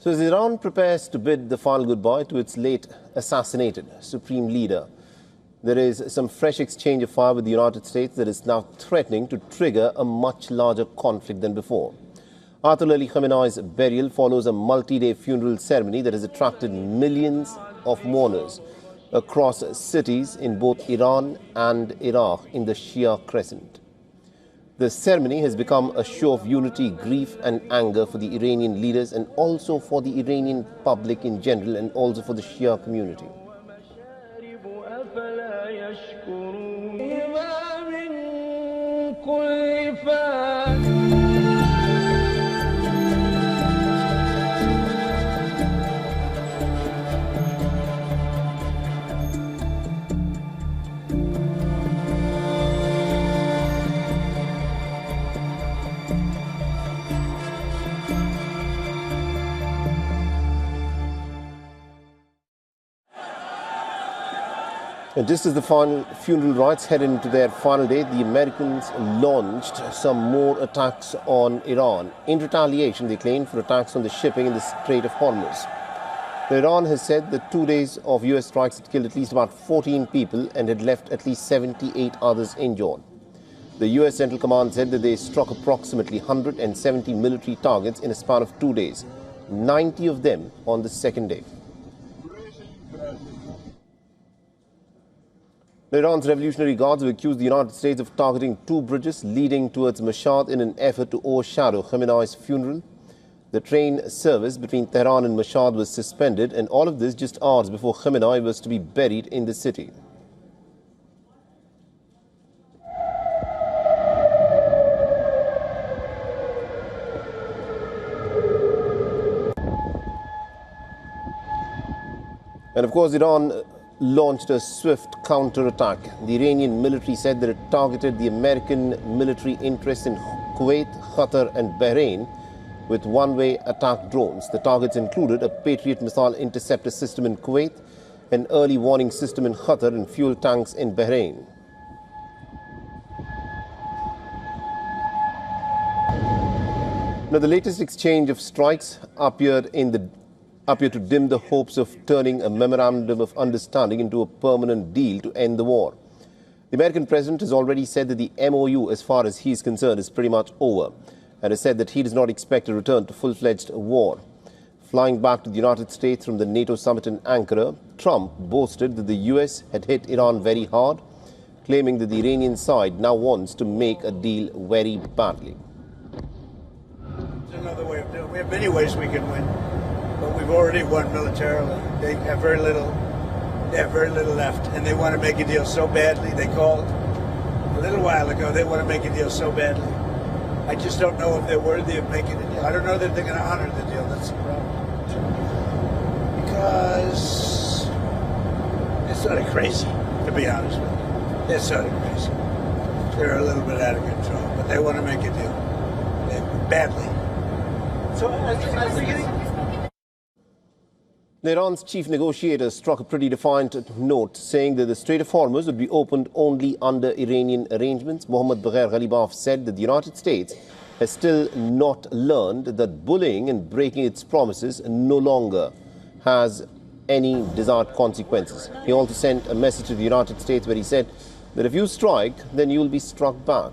So as Iran prepares to bid the final goodbye to its late assassinated supreme leader, there is some fresh exchange of fire with the United States that is now threatening to trigger a much larger conflict than before. Ayatollah Khamenei's burial follows a multi-day funeral ceremony that has attracted millions of mourners across cities in both Iran and Iraq in the Shia Crescent. The ceremony has become a show of unity, grief and anger for the Iranian leaders and also for the Iranian public in general and also for the Shia community. And just as the final funeral rites head into their final day, the Americans launched some more attacks on Iran. In retaliation, they claimed, for attacks on the shipping in the Strait of Hormuz. Iran has said that 2 days of US strikes had killed at least about 14 people and had left at least 78 others injured. The US Central Command said that they struck approximately 170 military targets in a span of 2 days, 90 of them on the second day. Iran's Revolutionary Guards have accused the United States of targeting 2 bridges leading towards Mashhad in an effort to overshadow Khamenei's funeral. The train service between Tehran and Mashhad was suspended, and all of this just hours before Khamenei was to be buried in the city. And of course, Iran launched a swift counter-attack. The Iranian military said that it targeted the American military interests in Kuwait, Qatar and Bahrain with one-way attack drones. The targets included a Patriot missile interceptor system in Kuwait, an early warning system in Qatar and fuel tanks in Bahrain. Now, the latest exchange of strikes appear to dim the hopes of turning a memorandum of understanding into a permanent deal to end the war. The American president has already said that the MOU, as far as he is concerned, is pretty much over, and has said that he does not expect a return to full-fledged war. Flying back to the United States from the NATO summit in Ankara, Trump boasted that the US had hit Iran very hard, claiming that the Iranian side now wants to make a deal very badly. There's another way of doing it. We have many ways we can win. But we've already won militarily. They have very little left, and they want to make a deal so badly. They called a little while ago. They want to make a deal so badly. I just don't know if they're worthy of making a deal. I don't know that they're going to honor the deal. That's the problem. Because they're sort of crazy, to be honest with you. They're sort of crazy. They're a little bit out of control, but they want to make a deal badly. So Iran's chief negotiator struck a pretty defiant note, saying that the Strait of Hormuz would be opened only under Iranian arrangements. Mohammad Bagher Ghalibaf said that the United States has still not learned that bullying and breaking its promises no longer has any desired consequences. He also sent a message to the United States where he said that if you strike, then you will be struck back.